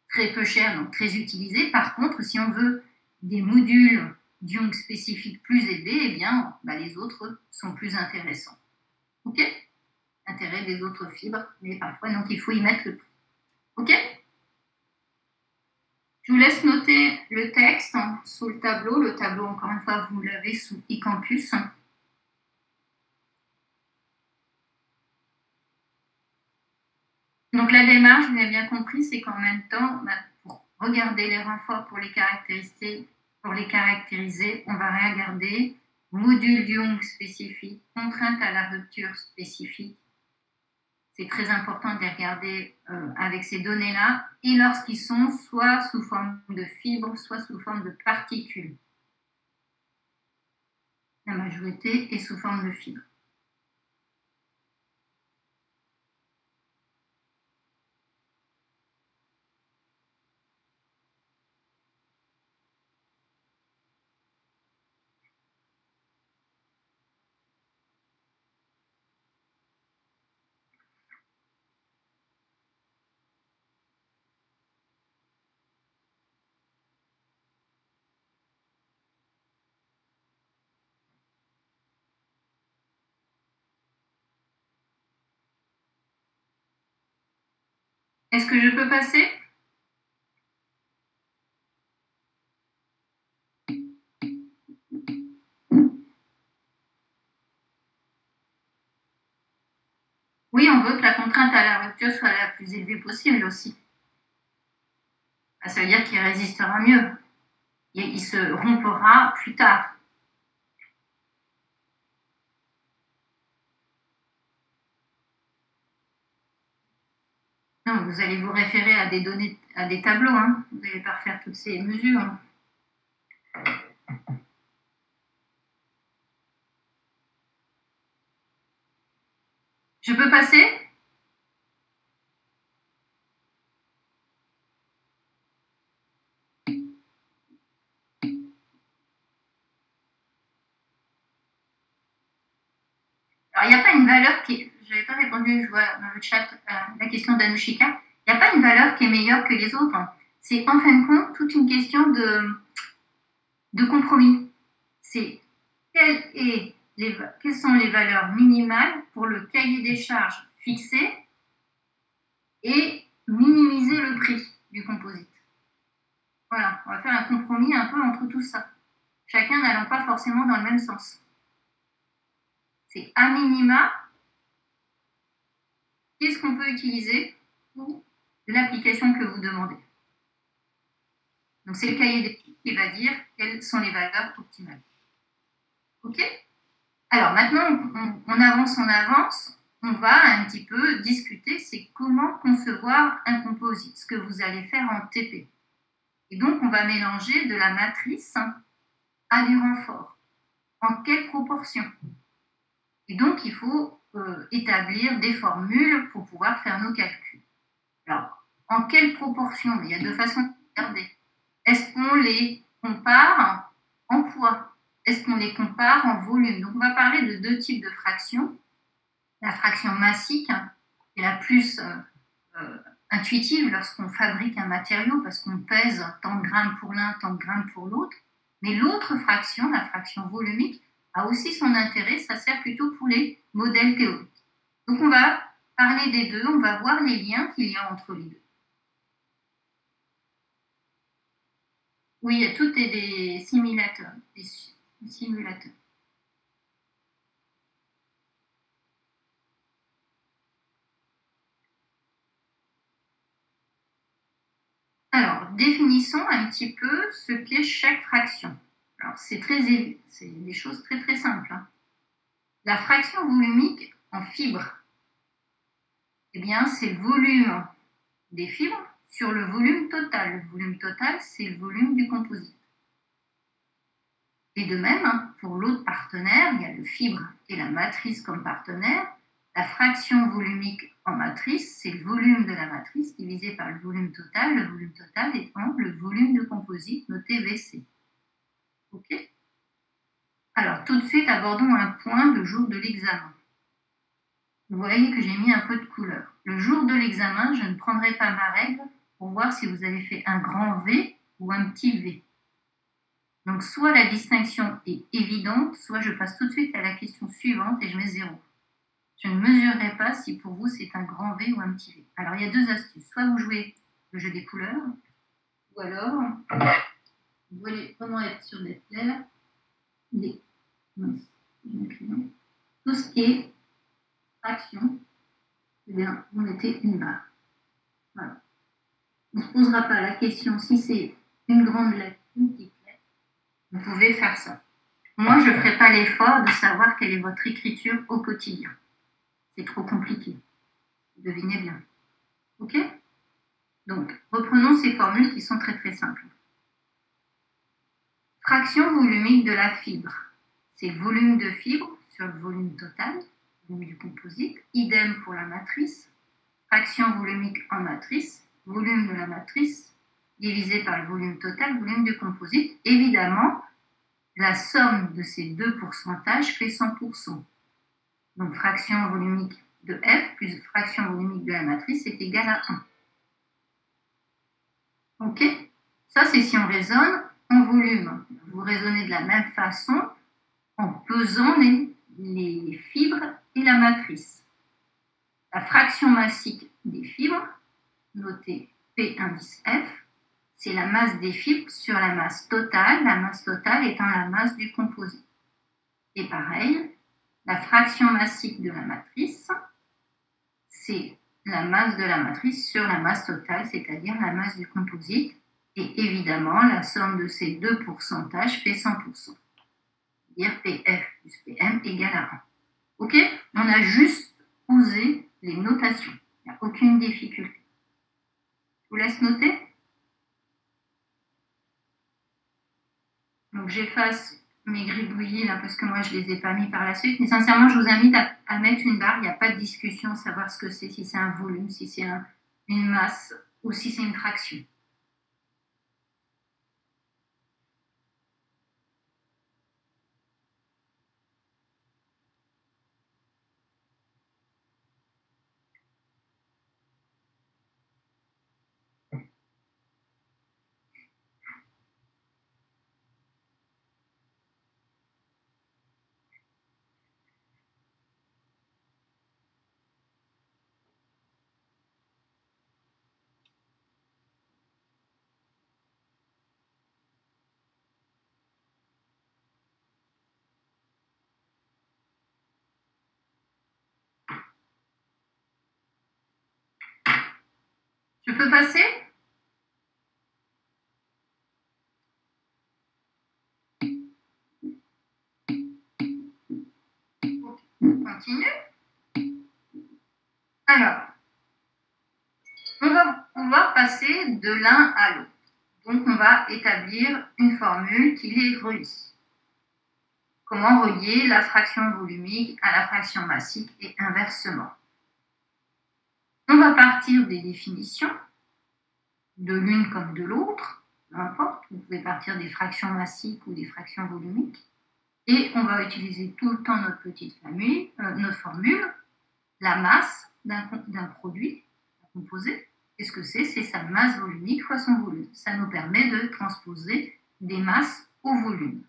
très peu cher, donc très utilisé. Par contre, si on veut des modules d'ions spécifiques plus élevés, eh bien, les autres sont plus intéressants. Ok? Intérêt des autres fibres, mais parfois, donc il faut y mettre le prix. Ok? Je vous laisse noter le texte sous le tableau. Le tableau, encore une fois, vous l'avez sous eCampus. Donc la démarche, vous avez bien compris, c'est qu'en même temps, pour regarder les renforts pour les caractériser, on va regarder module Young spécifique, contrainte à la rupture spécifique. C'est très important de les regarder avec ces données-là, et lorsqu'ils sont soit sous forme de fibres, soit sous forme de particules. La majorité est sous forme de fibres. Est-ce que je peux passer? Oui, on veut que la contrainte à la rupture soit la plus élevée possible aussi. Ça veut dire qu'il résistera mieux. Il se rompera plus tard. Non, vous allez vous référer à des données, à des tableaux. Hein. Vous n'allez pas refaire toutes ces mesures. Hein. Je peux passer? Alors, il n'y a pas une valeur qui est... Je n'avais pas répondu, je vois dans le chat, la question d'Anushika. Il n'y a pas une valeur qui est meilleure que les autres. C'est en fin de compte toute une question de compromis. C'est quelles sont les valeurs minimales pour le cahier des charges fixé et minimiser le prix du composite. Voilà, on va faire un compromis un peu entre tout ça. Chacun n'allant pas forcément dans le même sens. C'est à minima, qu'est-ce qu'on peut utiliser pour l'application que vous demandez. Donc c'est le cahier des charges qui va dire quelles sont les valeurs optimales. Ok? Alors maintenant, on avance. On va un petit peu discuter, c'est comment concevoir un composite, ce que vous allez faire en TP. Et donc, on va mélanger de la matrice à du renfort. En quelle proportion? Et donc, il faut établir des formules pour pouvoir faire nos calculs. Alors, en quelle proportion? Il y a deux façons de regarder. Est-ce qu'on les compare en poids? Est-ce qu'on les compare en volume? Donc, on va parler de deux types de fractions. La fraction massique est la plus intuitive lorsqu'on fabrique un matériau parce qu'on pèse tant de grammes pour l'un, tant de grammes pour l'autre. Mais l'autre fraction, la fraction volumique, a aussi son intérêt, ça sert plutôt pour les modèles théoriques. Donc on va parler des deux, on va voir les liens qu'il y a entre les deux. Oui, il y a tout et des simulateurs. Alors, définissons un petit peu ce qu'est chaque fraction. Alors, c'est des choses très très simples. Hein. La fraction volumique en fibres, eh bien, c'est le volume des fibres sur le volume total. Le volume total, c'est le volume du composite. Et de même, hein, pour l'autre partenaire, il y a le fibre et la matrice comme partenaire. La fraction volumique en matrice, c'est le volume de la matrice divisé par le volume total étant le volume de composite noté VC. OK? Alors, tout de suite, abordons un point le jour de l'examen. Vous voyez que j'ai mis un peu de couleur. Le jour de l'examen, je ne prendrai pas ma règle pour voir si vous avez fait un grand V ou un petit V. Donc, soit la distinction est évidente, soit je passe tout de suite à la question suivante et je mets 0. Je ne mesurerai pas si pour vous c'est un grand V ou un petit V. Alors, il y a deux astuces. Soit vous jouez le jeu des couleurs, ou alors vous voulez vraiment être sûr d'être clair. Tout ce qui est fraction, eh bien, vous mettez une barre. Voilà. On ne se posera pas la question si c'est une grande lettre, une petite lettre. Vous pouvez faire ça. Moi, je ne ferai pas l'effort de savoir quelle est votre écriture au quotidien. C'est trop compliqué. Devinez bien. OK? Donc, reprenons ces formules qui sont très très simples. Fraction volumique de la fibre. C'est volume de fibre sur le volume total, volume du composite. Idem pour la matrice. Fraction volumique en matrice, volume de la matrice, divisé par le volume total, volume du composite. Évidemment, la somme de ces deux pourcentages fait 100%. Donc, fraction volumique de F plus fraction volumique de la matrice est égale à 1. OK? Ça, c'est si on raisonne en volume. Vous raisonnez de la même façon en pesant les fibres et la matrice. La fraction massique des fibres noter P indice F, c'est la masse des fibres sur la masse totale étant la masse du composite. Et pareil, la fraction massique de la matrice, c'est la masse de la matrice sur la masse totale, c'est-à-dire la masse du composite. Et évidemment, la somme de ces deux pourcentages fait 100%. C'est-à-dire PF plus PM égale à 1. OK? On a juste posé les notations. Il n'y a aucune difficulté. Je vous laisse noter. Donc j'efface mes gribouillis là parce que moi je ne les ai pas mis par la suite. Mais sincèrement, je vous invite à mettre une barre. Il n'y a pas de discussion, savoir ce que c'est, si c'est un volume, si c'est une masse ou si c'est une fraction. Je peux passer? On continue. Alors, on va pouvoir passer de l'un à l'autre. Donc, on va établir une formule qui les relie. Comment relier la fraction volumique à la fraction massique et inversement. On va partir des définitions, de l'une comme de l'autre, peu importe, vous pouvez partir des fractions massiques ou des fractions volumiques, et on va utiliser tout le temps notre petite formule, la masse d'un produit, un composé. Qu'est-ce que c'est? C'est sa masse volumique fois son volume. Ça nous permet de transposer des masses au volume.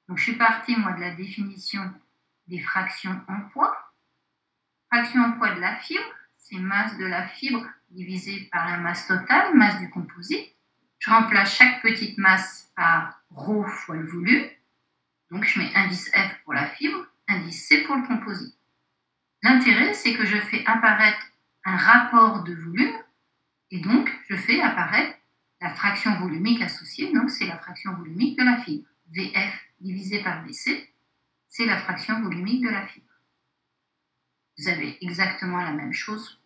Donc je suis partie, moi, de la définition des fractions en poids. Fraction en poids de la fibre, c'est masse de la fibre divisée par la masse totale, masse du composite. Je remplace chaque petite masse par ρ fois le volume. Donc je mets indice F pour la fibre, indice C pour le composite. L'intérêt, c'est que je fais apparaître un rapport de volume et donc je fais apparaître la fraction volumique associée, donc c'est la fraction volumique de la fibre. VF divisé par VC, c'est la fraction volumique de la fibre. Vous avez exactement la même chose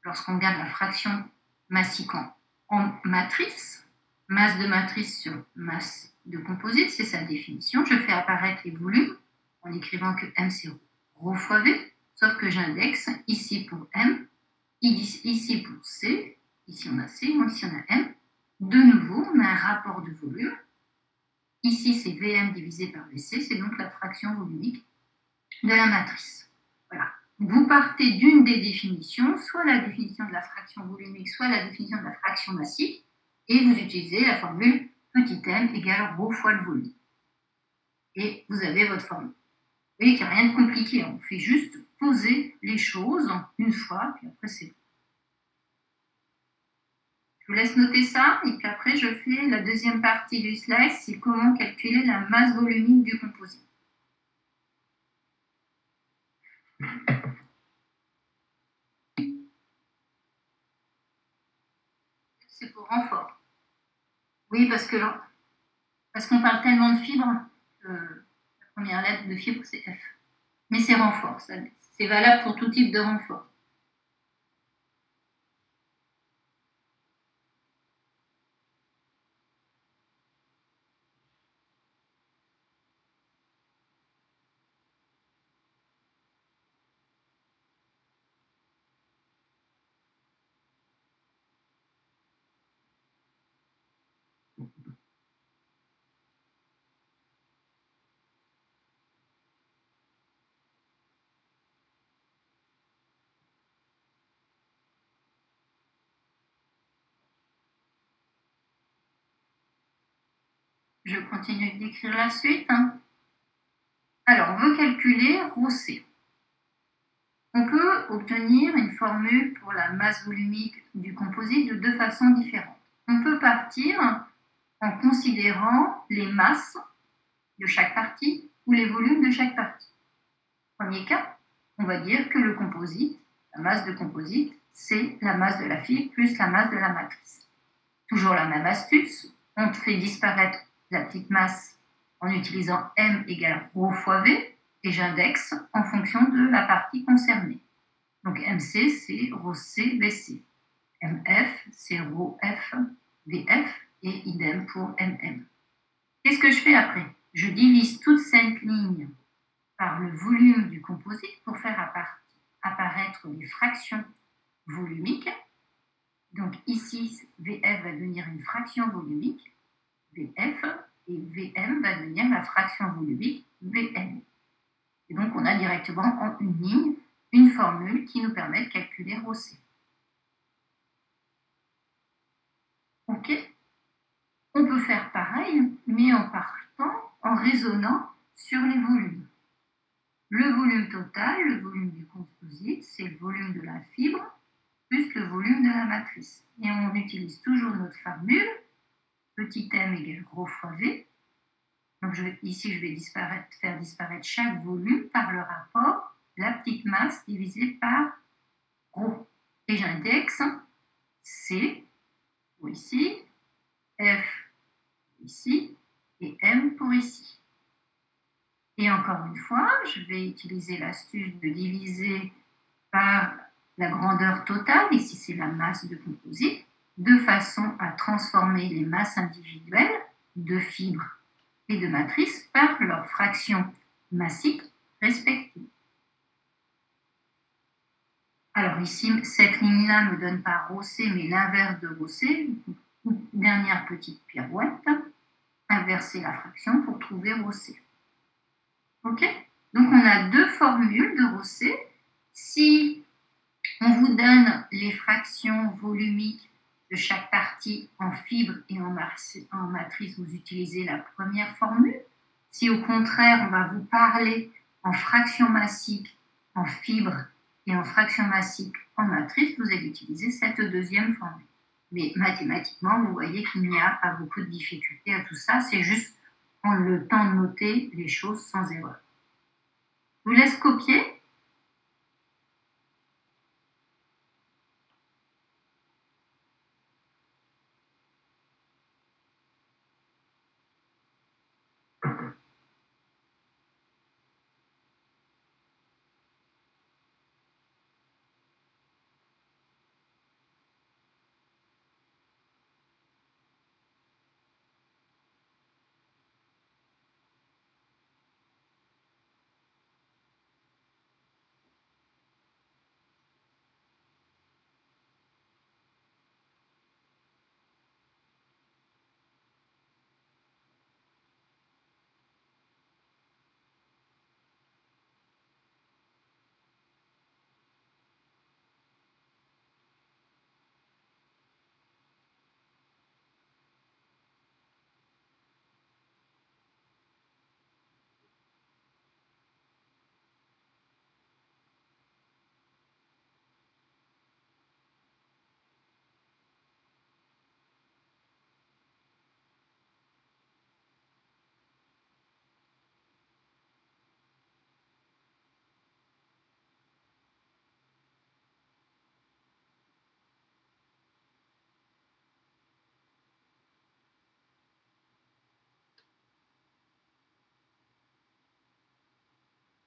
lorsqu'on regarde la fraction massique en matrice, masse de matrice sur masse de composite, c'est sa définition. Je fais apparaître les volumes en écrivant que M c'est ρ fois V, sauf que j'indexe ici pour M, ici pour C, ici on a C, ici on a M. De nouveau, on a un rapport de volume. Ici, c'est Vm divisé par Vc, c'est donc la fraction volumique de la matrice. Voilà. Vous partez d'une des définitions, soit la définition de la fraction volumique, soit la définition de la fraction massique, et vous utilisez la formule petit m égale ρ fois le volume. Et vous avez votre formule. Vous voyez qu'il n'y a rien de compliqué, on fait juste poser les choses une fois, puis après c'est bon. Je vous laisse noter ça, et puis après je fais la deuxième partie du slide, c'est comment calculer la masse volumique du composite. C'est pour renfort. Oui, parce qu'on parle tellement de fibres, la première lettre de fibre c'est F. Mais c'est renfort, c'est valable pour tout type de renfort. Je continue d'écrire la suite. Alors, on veut calculer ρC. On peut obtenir une formule pour la masse volumique du composite de deux façons différentes. On peut partir en considérant les masses de chaque partie ou les volumes de chaque partie. Premier cas, on va dire que le composite, la masse de composite, c'est la masse de la fibre plus la masse de la matrice. Toujours la même astuce, on fait disparaître la petite masse en utilisant M égale ρ fois V et j'indexe en fonction de la partie concernée. Donc MC, c'est ρC, VC. MF, c'est ρF, VF et idem pour MM. Qu'est-ce que je fais après? Je divise toute cette ligne par le volume du composite pour faire apparaître les fractions volumiques. Donc ici, VF va devenir une fraction volumique, VF, et VM va devenir la fraction volumique, VM. Et donc on a directement en une ligne une formule qui nous permet de calculer ρC. Ok? On peut faire pareil, mais en partant, en raisonnant sur les volumes. Le volume total, le volume du composite, c'est le volume de la fibre plus le volume de la matrice. Et on utilise toujours notre formule, petit m égale ρ fois v. Donc ici, je vais faire disparaître chaque volume par le rapport la petite masse divisée par ρ. Et j'indexe C pour ici, F pour ici et M pour ici. Et encore une fois, je vais utiliser l'astuce de diviser par la grandeur totale, ici c'est la masse de composite, de façon à transformer les masses individuelles de fibres et de matrices par leurs fractions massiques respectives. Alors ici, cette ligne-là ne me donne pas ρC, mais l'inverse de ρC. Dernière petite pirouette, inverser la fraction pour trouver ρC. Ok? Donc on a deux formules de ρC. Si on vous donne les fractions volumiques de chaque partie en fibre et en matrice, vous utilisez la première formule. Si au contraire, on va vous parler en fractions massiques en fibre et en fractions massiques en matrice, vous allez utiliser cette deuxième formule. Mais mathématiquement, vous voyez qu'il n'y a pas beaucoup de difficultés à tout ça. C'est juste prendre le temps de noter les choses sans erreur. Je vous laisse copier.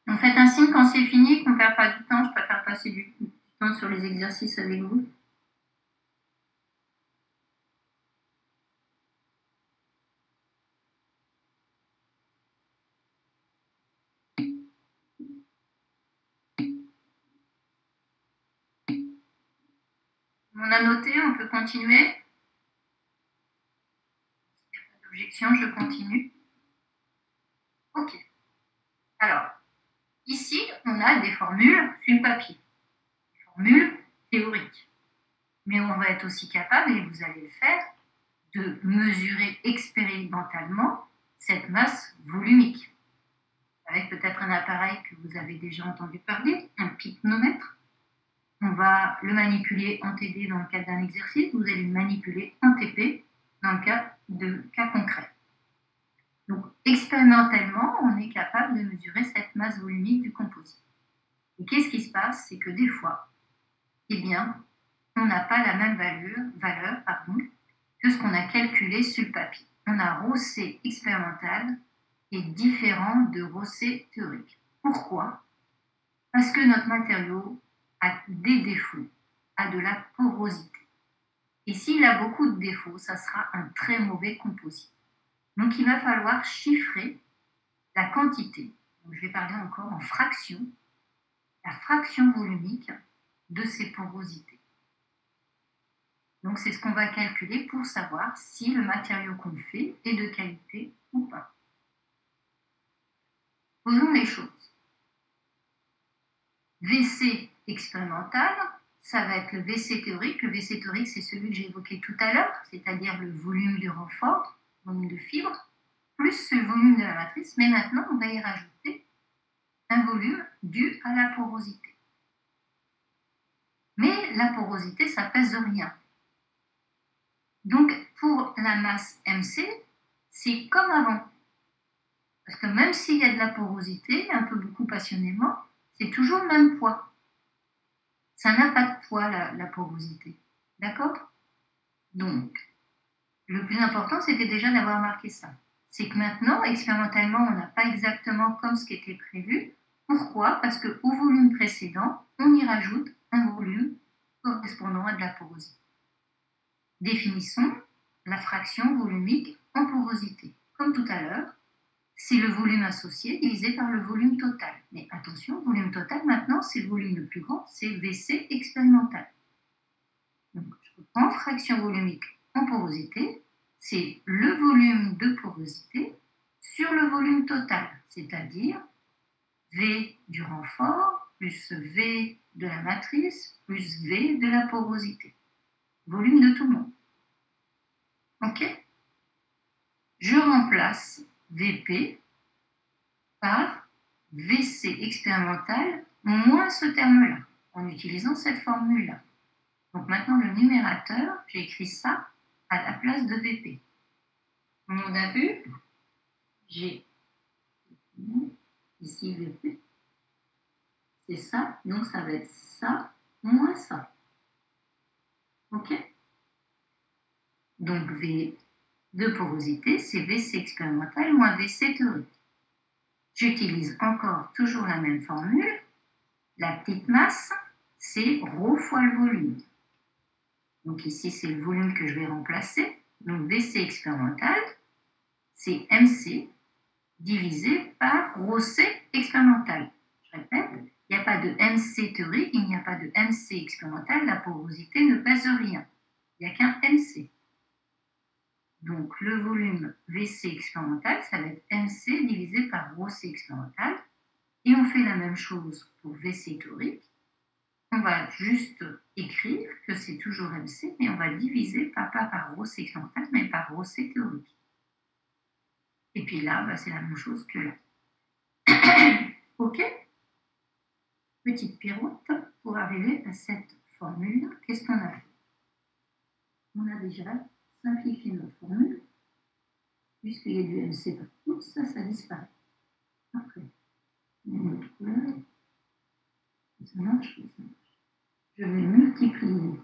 Donc faites un signe quand c'est fini, qu'on ne perd pas du temps. Je préfère passer du temps sur les exercices avec vous. On a noté, on peut continuer. S'il n'y a pas d'objection, je continue. Ok. Alors, ici, on a des formules sur le papier. Des formules théoriques. Mais on va être aussi capable, et vous allez le faire, de mesurer expérimentalement cette masse volumique. avec peut-être un appareil que vous avez déjà entendu parler, un pythnomètre. On va le manipuler en TD dans le cadre d'un exercice, vous allez le manipuler en TP dans le cas de cas concrets. Donc, expérimentalement, on est capable de mesurer cette masse volumique du composite. Et qu'est-ce qui se passe? C'est que des fois, eh bien, on n'a pas la même valeur que ce qu'on a calculé sur le papier. On a Rosset expérimental est différent de Rosset théorique. Pourquoi? Parce que notre matériau a des défauts, a de la porosité. Et s'il a beaucoup de défauts, ça sera un très mauvais composite. Donc il va falloir chiffrer la quantité. Donc, je vais parler encore en fraction, la fraction volumique de ces porosités. Donc c'est ce qu'on va calculer pour savoir si le matériau qu'on fait est de qualité ou pas. Posons les choses. WC expérimental, ça va être le WC théorique. Le WC théorique, c'est celui que j'ai évoqué tout à l'heure, c'est-à-dire le volume du renfort, le volume de fibre, plus le volume de la matrice. Mais maintenant, on va y rajouter un volume dû à la porosité. Mais la porosité, ça pèse rien. Donc, pour la masse MC, c'est comme avant. Parce que même s'il y a de la porosité, un peu beaucoup passionnément, c'est toujours le même poids. Ça n'a pas de poids, la porosité. D'accord? Donc, le plus important, c'était déjà d'avoir marqué ça. C'est que maintenant, expérimentalement, on n'a pas exactement comme ce qui était prévu. Pourquoi? Parce qu'au volume précédent, on y rajoute un volume correspondant à de la porosité. Définissons la fraction volumique en porosité. Comme tout à l'heure, c'est le volume associé divisé par le volume total. Mais attention, volume total, maintenant, c'est le volume le plus grand, c'est WC expérimental. Donc, je reprends fraction volumique en porosité, c'est le volume de porosité sur le volume total, c'est-à-dire V du renfort plus V de la matrice plus V de la porosité. Volume de tout le monde. OK? Je remplace VP par VC expérimental moins ce terme-là, en utilisant cette formule-là. Donc maintenant, le numérateur, j'ai écrit ça à la place de VP. On a vu, j'ai ici VP. C'est ça, donc ça va être ça moins ça. OK? Donc V de porosité, c'est VC expérimental moins VC théorique. J'utilise encore toujours la même formule. La petite masse, c'est ρ fois le volume. Donc ici, c'est le volume que je vais remplacer. Donc VC expérimental, c'est MC divisé par ρC expérimental. Je répète, il n'y a pas de MC théorique, il n'y a pas de MC expérimental, la porosité ne pèse rien. Il n'y a qu'un MC. Donc le volume VC expérimental, ça va être MC divisé par ρC expérimental. Et on fait la même chose pour VC théorique. On va juste écrire que c'est toujours MC, mais on va diviser pas par ρC expérimental, mais par ρC théorique. Et puis là, c'est la même chose que là. OK? Petite pirouette pour arriver à cette formule. Qu'est-ce qu'on a fait? On a déjà simplifié notre formule. Puisqu'il y a du MC partout, ça disparaît. Après, une autre couleur. Ça marche, ça marche. Je vais multiplier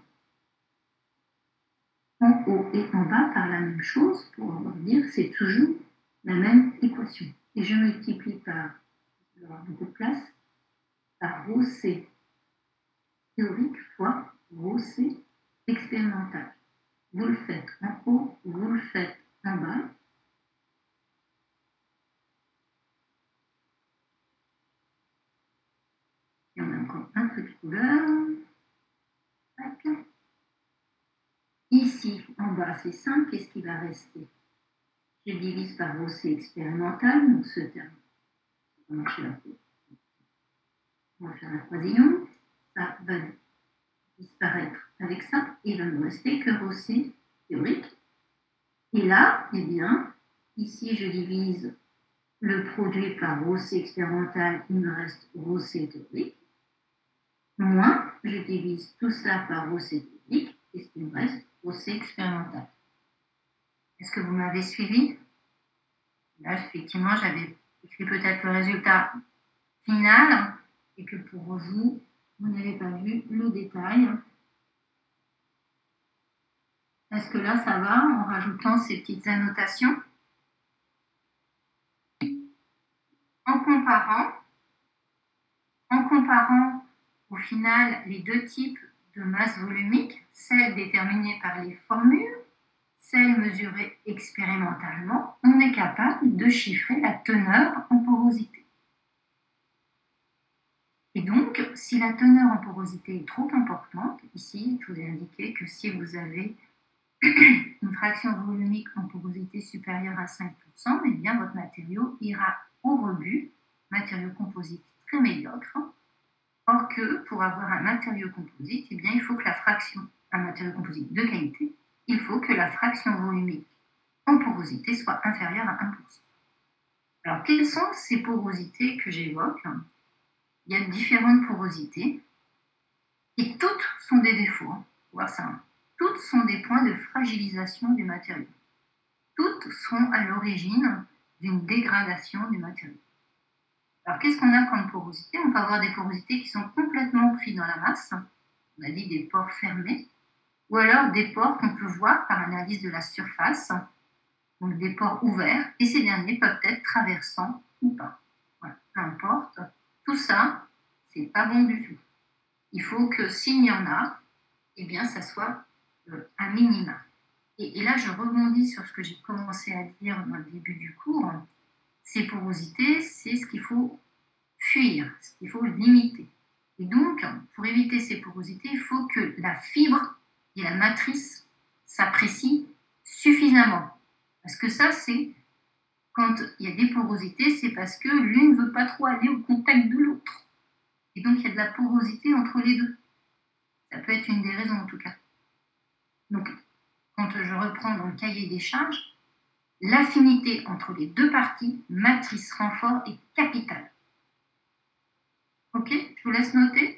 en haut et en bas par la même chose pour dire que c'est toujours la même équation. Et je multiplie par, je vais avoir beaucoup de place, par ρC théorique fois ρC expérimental. Vous le faites en haut, vous le faites en bas. Et on a encore un peu de couleur. Tac. Ici, en bas, c'est simple. Qu'est-ce qui va rester? Je divise par ρC expérimental, donc ce terme. Ça va marcher là. On va faire un croisillon. Ça va disparaître avec ça. Il va nous rester que ρC théorique. Et là, eh bien, ici, je divise le produit par rho C expérimental, il me reste rho C théorique, moins, je divise tout ça par rho C théorique, et ce qui me reste, rho C expérimental. Est-ce que vous m'avez suivi? Là, effectivement, j'avais écrit peut-être le résultat final, et que pour vous, vous n'avez pas vu le détail. Est-ce que là, ça va en rajoutant ces petites annotations? En comparant au final les deux types de masse volumique, celle déterminée par les formules, celle mesurée expérimentalement, on est capable de chiffrer la teneur en porosité. Et donc, si la teneur en porosité est trop importante, ici, je vous ai indiqué que si vous avez une fraction volumique en porosité supérieure à 5%, eh bien, votre matériau ira au rebut, matériau composite très médiocre. Or que pour avoir un matériau composite, eh bien, il faut que la fraction, un matériau composite de qualité, il faut que la fraction volumique en porosité soit inférieure à 1%. Alors, quelles sont ces porosités que j'évoque? Il y a différentes porosités et toutes sont des défauts. Voir ça. Toutes sont des points de fragilisation du matériau. Toutes sont à l'origine d'une dégradation du matériau. Alors, qu'est-ce qu'on a comme porosité? On peut avoir des porosités qui sont complètement prises dans la masse. On a dit des pores fermés. Ou alors des pores qu'on peut voir par analyse de la surface. Donc, des pores ouverts. Et ces derniers peuvent être traversants ou pas. Voilà, peu importe. Tout ça, c'est pas bon du tout. Il faut que s'il y en a, eh bien, ça soit un minima. Et là, je rebondis sur ce que j'ai commencé à dire dans le début du cours. Ces porosités, c'est ce qu'il faut fuir, ce qu'il faut limiter. Et donc, pour éviter ces porosités, il faut que la fibre et la matrice s'apprécient suffisamment. Parce que ça, c'est quand il y a des porosités, c'est parce que l'une ne veut pas trop aller au contact de l'autre. Et donc, il y a de la porosité entre les deux. Ça peut être une des raisons, en tout cas. Donc, quand je reprends dans le cahier des charges, l'affinité entre les deux parties, matrice renfort, est capitale. Ok, je vous laisse noter.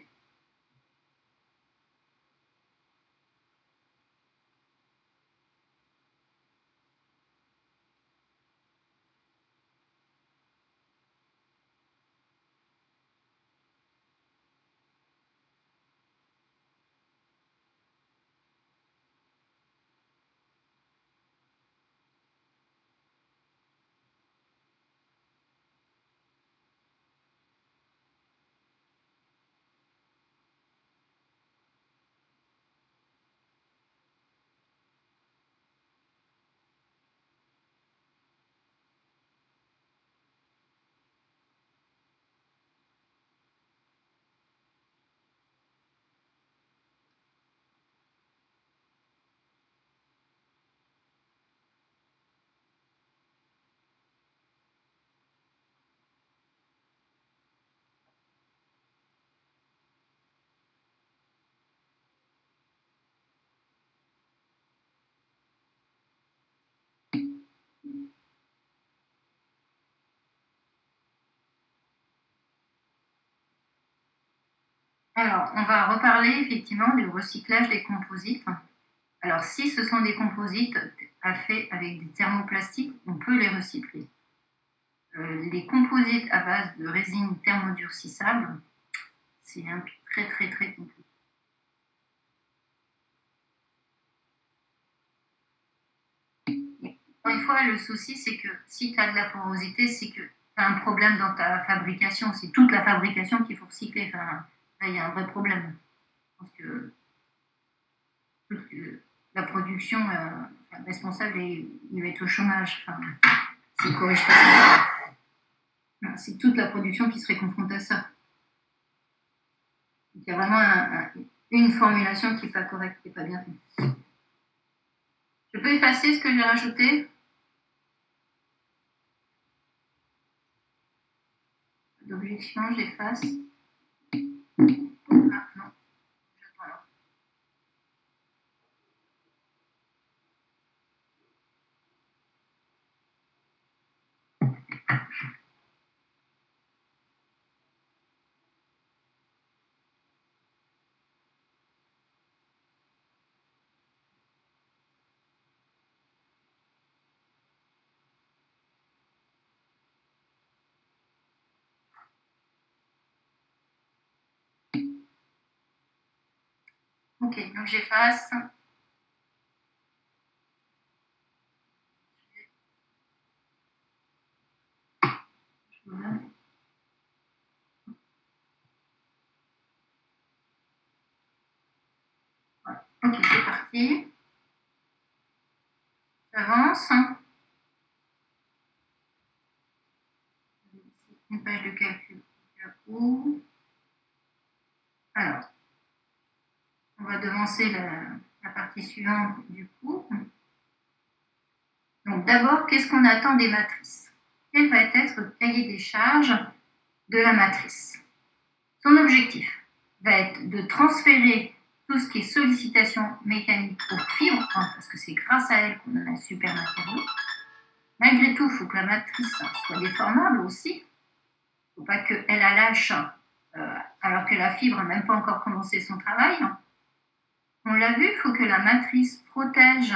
Alors, on va reparler effectivement du recyclage des composites. Alors, si ce sont des composites faits avec des thermoplastiques, on peut les recycler. Les composites à base de résine thermodurcissable, c'est un très très très compliqué. Encore une fois, le souci, c'est que si tu as de la porosité, c'est que tu as un problème dans ta fabrication. C'est toute la fabrication qu'il faut recycler. Enfin, là, il y a un vrai problème. Parce que la production, le responsable, il va être au chômage. Enfin, s'il ne corrige pas ça. C'est toute la production qui serait confrontée à ça. Donc, il y a vraiment une formulation qui n'est pas correcte, qui n'est pas bien faite. Je peux effacer ce que j'ai rajouté? D'objection, j'efface. Ah non, j'attends là. Ok, donc j'efface. Ok, c'est parti. J'avance. Une page de calcul. Alors, on va devancer la partie suivante du cours. Donc d'abord, qu'est-ce qu'on attend des matrices? Quel va être le cahier des charges de la matrice? Son objectif va être de transférer tout ce qui est sollicitation mécanique aux fibres, parce que c'est grâce à elle qu'on a un super matériau. Malgré tout, il faut que la matrice soit déformable aussi. Il ne faut pas qu'elle la lâche alors que la fibre n'a même pas encore commencé son travail. On l'a vu, il faut que la matrice protège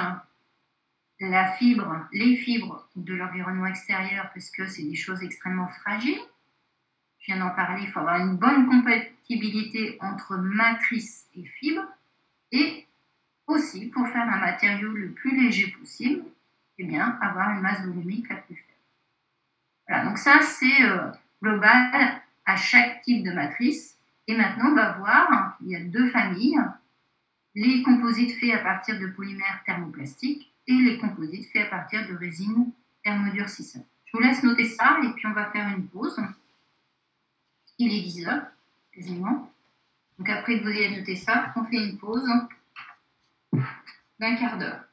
la fibre, les fibres de l'environnement extérieur parce que c'est des choses extrêmement fragiles. Je viens d'en parler, il faut avoir une bonne compatibilité entre matrice et fibre et aussi pour faire un matériau le plus léger possible, eh bien, avoir une masse volumique la plus faible. Voilà, donc ça c'est global à chaque type de matrice. Et maintenant, on va voir qu'il y a deux familles, les composites faits à partir de polymères thermoplastiques et les composites faits à partir de résine thermodurcissante. Je vous laisse noter ça et puis on va faire une pause. Il est 10 heures, quasiment. Donc après que vous ayez noté ça, on fait une pause d'un quart d'heure.